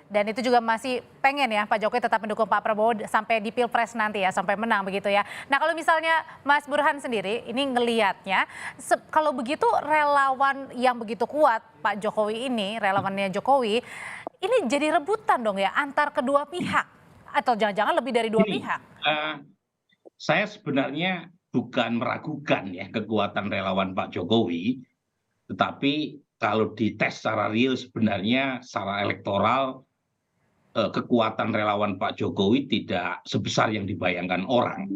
Dan itu juga masih pengen ya Pak Jokowi tetap mendukung Pak Prabowo sampai di Pilpres nanti ya, sampai menang begitu ya. Nah kalau misalnya Mas Burhan sendiri ini ngelihatnya, kalau begitu relawan yang begitu kuat Pak Jokowi ini, relawannya Jokowi, ini jadi rebutan dong ya antar kedua pihak. Atau jangan-jangan lebih dari dua Gini, pihak. saya sebenarnya bukan meragukan ya kekuatan relawan Pak Jokowi, tetapi kalau dites secara real sebenarnya secara elektoral kekuatan relawan Pak Jokowi tidak sebesar yang dibayangkan orang.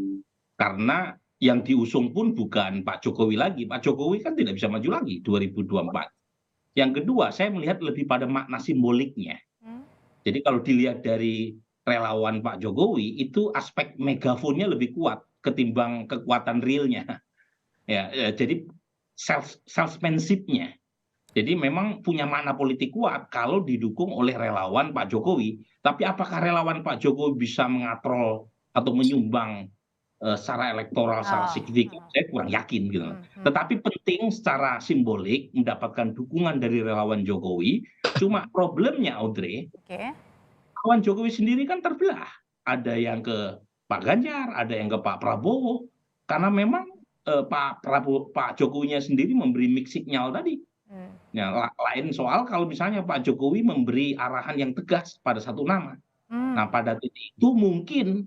Karena yang diusung pun bukan Pak Jokowi lagi. Pak Jokowi kan tidak bisa maju lagi 2024. Yang kedua, saya melihat lebih pada makna simboliknya. Hmm. Jadi kalau dilihat dari relawan Pak Jokowi, itu aspek megafonnya lebih kuat ketimbang kekuatan realnya. Jadi salesmanship-nya. Jadi memang punya makna politik kuat kalau didukung oleh relawan Pak Jokowi. Tapi apakah relawan Pak Jokowi bisa mengatrol atau menyumbang secara elektoral, secara Oh. signifikan? Saya kurang yakin gitu. Tetapi penting secara simbolik mendapatkan dukungan dari relawan Jokowi. Cuma problemnya Audrey, Oke. relawan Jokowi sendiri kan terbelah. Ada yang ke Pak Ganjar, ada yang ke Pak Prabowo. Karena memang Pak Jokowinya sendiri memberi mix signal tadi. Hmm. Nah, lain soal kalau misalnya Pak Jokowi memberi arahan yang tegas pada satu nama. Hmm. Nah, pada titik itu mungkin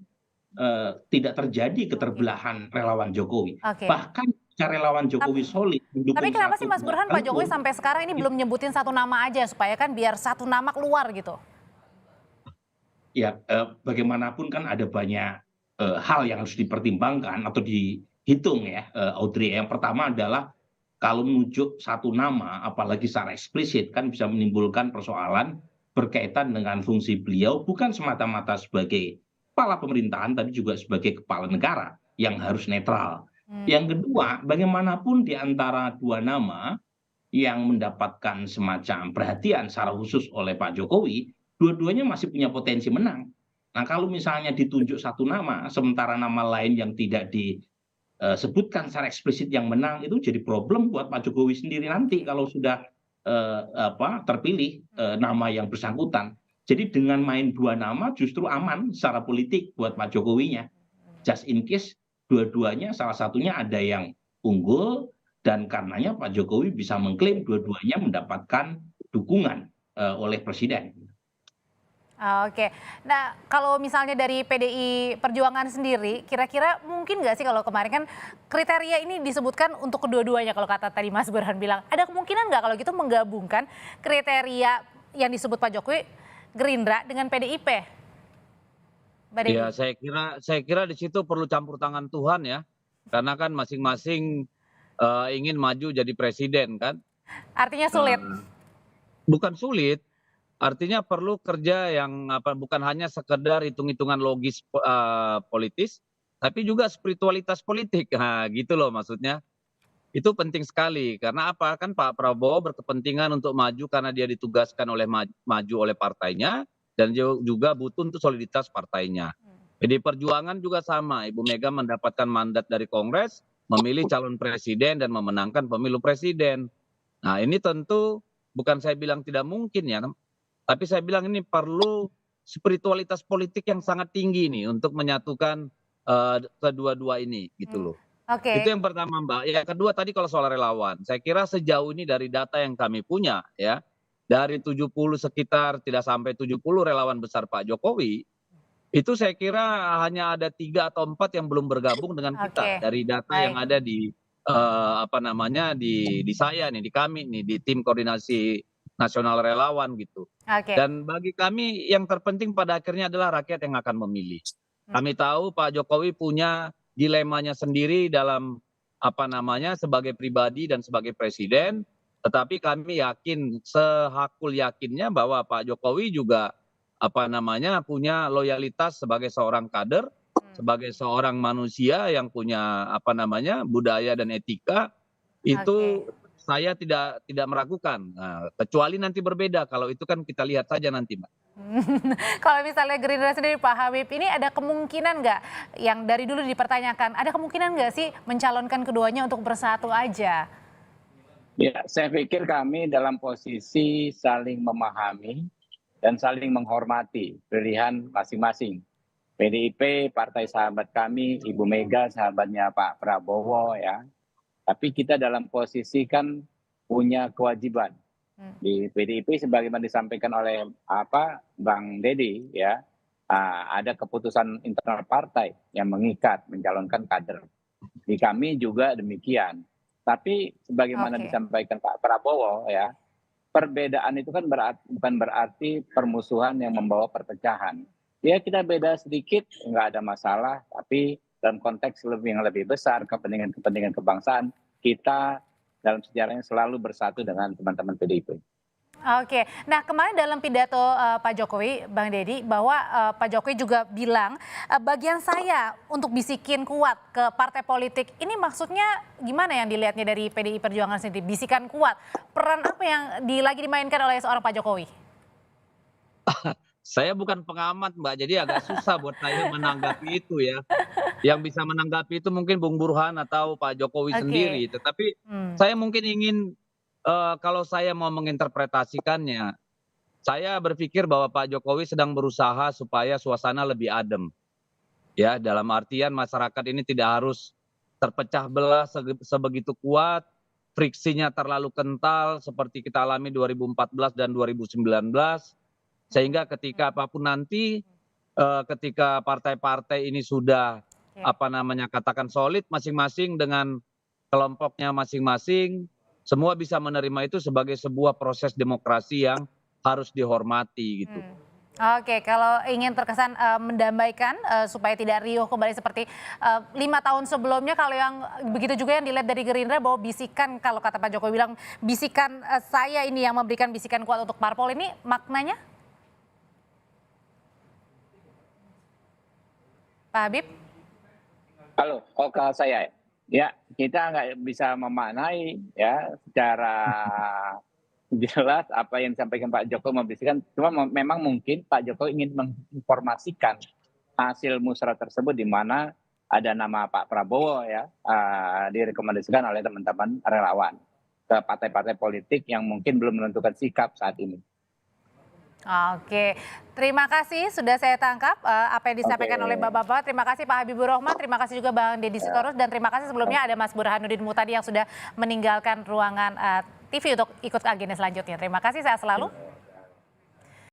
tidak terjadi Oke. keterbelahan relawan Jokowi. Oke. Bahkan jika relawan Jokowi Tapi solid tapi mendukung kenapa sih satu Mas pihak Burhan Pak Jokowi tertentu, sampai sekarang ini it- belum nyebutin satu nama aja supaya kan biar satu nama keluar gitu? ya bagaimanapun kan ada banyak hal yang harus dipertimbangkan atau dihitung ya, Audrey. Yang pertama adalah kalau menunjuk satu nama, apalagi secara eksplisit, kan bisa menimbulkan persoalan berkaitan dengan fungsi beliau bukan semata-mata sebagai kepala pemerintahan, tapi juga sebagai kepala negara yang harus netral. Hmm. Yang kedua, bagaimanapun di antara dua nama yang mendapatkan semacam perhatian secara khusus oleh Pak Jokowi, dua-duanya masih punya potensi menang. Nah, kalau misalnya ditunjuk satu nama, sementara nama lain yang tidak disebutkan secara eksplisit yang menang, itu jadi problem buat Pak Jokowi sendiri nanti Oke. kalau sudah terpilih nama yang bersangkutan. Jadi dengan main dua nama justru aman secara politik buat Pak Jokowinya. Just in case dua-duanya salah satunya ada yang unggul dan karenanya Pak Jokowi bisa mengklaim dua-duanya mendapatkan dukungan oleh presiden. Oke. Nah, kalau misalnya dari PDI Perjuangan sendiri, kira-kira mungkin nggak sih kalau kemarin kan kriteria ini disebutkan untuk kedua-duanya kalau kata tadi Mas Burhan bilang. Ada kemungkinan nggak kalau gitu menggabungkan kriteria yang disebut Pak Jokowi, Gerindra dengan PDIP? Mbak Devi? Ya, saya kira di situ perlu campur tangan Tuhan ya. Karena kan masing-masing ingin maju jadi presiden kan. Artinya sulit. Eee, bukan sulit, artinya perlu kerja yang bukan hanya sekedar hitung-hitungan logis politis, tapi juga spiritualitas politik. Nah, gitu loh maksudnya. Itu penting sekali karena apa? Kan Pak Prabowo berkepentingan untuk maju karena dia ditugaskan oleh maju oleh partainya dan juga butuh untuk soliditas partainya. PD Perjuangan juga sama, Ibu Mega mendapatkan mandat dari Kongres, memilih calon presiden dan memenangkan pemilu presiden. Nah, ini tentu bukan saya bilang tidak mungkin ya, tapi saya bilang ini perlu spiritualitas politik yang sangat tinggi nih untuk menyatukan kedua-dua ini gitu Hmm. loh. Itu Oke. yang pertama, Mbak. Yang kedua tadi kalau soal relawan, saya kira sejauh ini dari data yang kami punya ya, dari 70 sekitar tidak sampai 70 relawan besar Pak Jokowi, itu saya kira hanya ada 3 atau 4 yang belum bergabung dengan kita. Oke. Dari data yang Baik. ada di di saya nih, di kami nih, di tim koordinasi nasional relawan gitu. Oke. Dan bagi kami yang terpenting pada akhirnya adalah rakyat yang akan memilih. Hmm. Kami tahu Pak Jokowi punya dilemanya sendiri dalam sebagai pribadi dan sebagai presiden, tetapi kami yakin sehakul yakinnya bahwa Pak Jokowi juga punya loyalitas sebagai seorang kader, sebagai seorang manusia yang punya budaya dan etika. Oke. Itu saya tidak meragukan. Nah, kecuali nanti berbeda, kalau itu kan kita lihat saja nanti, Mbak. Kalau misalnya Gerindra sendiri Pak Habib, ini ada kemungkinan nggak yang dari dulu dipertanyakan, ada kemungkinan nggak sih mencalonkan keduanya untuk bersatu aja? Ya, saya pikir kami dalam posisi saling memahami dan saling menghormati pilihan masing-masing. PDIP, partai sahabat kami, Ibu Mega sahabatnya Pak Prabowo ya. Tapi kita dalam posisi kan punya kewajiban. Di PDIP sebagaimana disampaikan oleh Bang Deddy ya, ada keputusan internal partai yang mengikat mencalonkan kader. Di kami juga demikian. Tapi sebagaimana disampaikan Pak Prabowo ya, perbedaan itu kan bukan berarti permusuhan yang membawa perpecahan. Ya kita beda sedikit nggak ada masalah, tapi dalam konteks yang lebih besar kepentingan kebangsaan kita dalam sejarahnya selalu bersatu dengan teman-teman PDIP. Oke, nah kemarin dalam pidato Pak Jokowi, Bang Deddy, bahwa Pak Jokowi juga bilang bagian saya untuk bisikin kuat ke partai politik. Ini maksudnya gimana yang dilihatnya dari PDI Perjuangan sendiri? Bisikan kuat, peran apa yang lagi dimainkan oleh seorang Pak Jokowi? Saya bukan pengamat Mbak, jadi agak susah buat saya menanggapi itu ya. Yang bisa menanggapi itu mungkin Bung Burhan atau Pak Jokowi sendiri. Tetapi saya mungkin ingin kalau saya mau menginterpretasikannya, saya berpikir bahwa Pak Jokowi sedang berusaha supaya suasana lebih adem. Ya, dalam artian masyarakat ini tidak harus terpecah belah sebegitu kuat, friksinya terlalu kental seperti kita alami 2014 dan 2019, sehingga ketika apapun nanti, ketika partai-partai ini sudah katakan solid masing-masing dengan kelompoknya masing-masing, semua bisa menerima itu sebagai sebuah proses demokrasi yang harus dihormati gitu. Oke, kalau ingin terkesan mendamaikan supaya tidak riuh kembali seperti 5 tahun sebelumnya, kalau yang begitu juga yang dilihat dari Gerindra bahwa bisikan, kalau kata Pak Jokowi bilang bisikan saya ini yang memberikan bisikan kuat untuk parpol, ini maknanya? Pak Habib? Halo, kalau saya ya kita nggak bisa memaknai ya secara jelas apa yang disampaikan Pak Jokowi membisikkan. Cuma memang mungkin Pak Jokowi ingin menginformasikan hasil musrah tersebut di mana ada nama Pak Prabowo ya direkomendasikan oleh teman-teman relawan ke partai-partai politik yang mungkin belum menentukan sikap saat ini. Oke, terima kasih sudah saya tangkap apa yang disampaikan oleh Bapak-Bapak. Terima kasih Pak Habibur Rahman, terima kasih juga Bang Deddy Sitorus, dan terima kasih sebelumnya ada Mas Burhanuddin Muhtadi yang sudah meninggalkan ruangan TV untuk ikut agenda selanjutnya. Terima kasih, sehat selalu.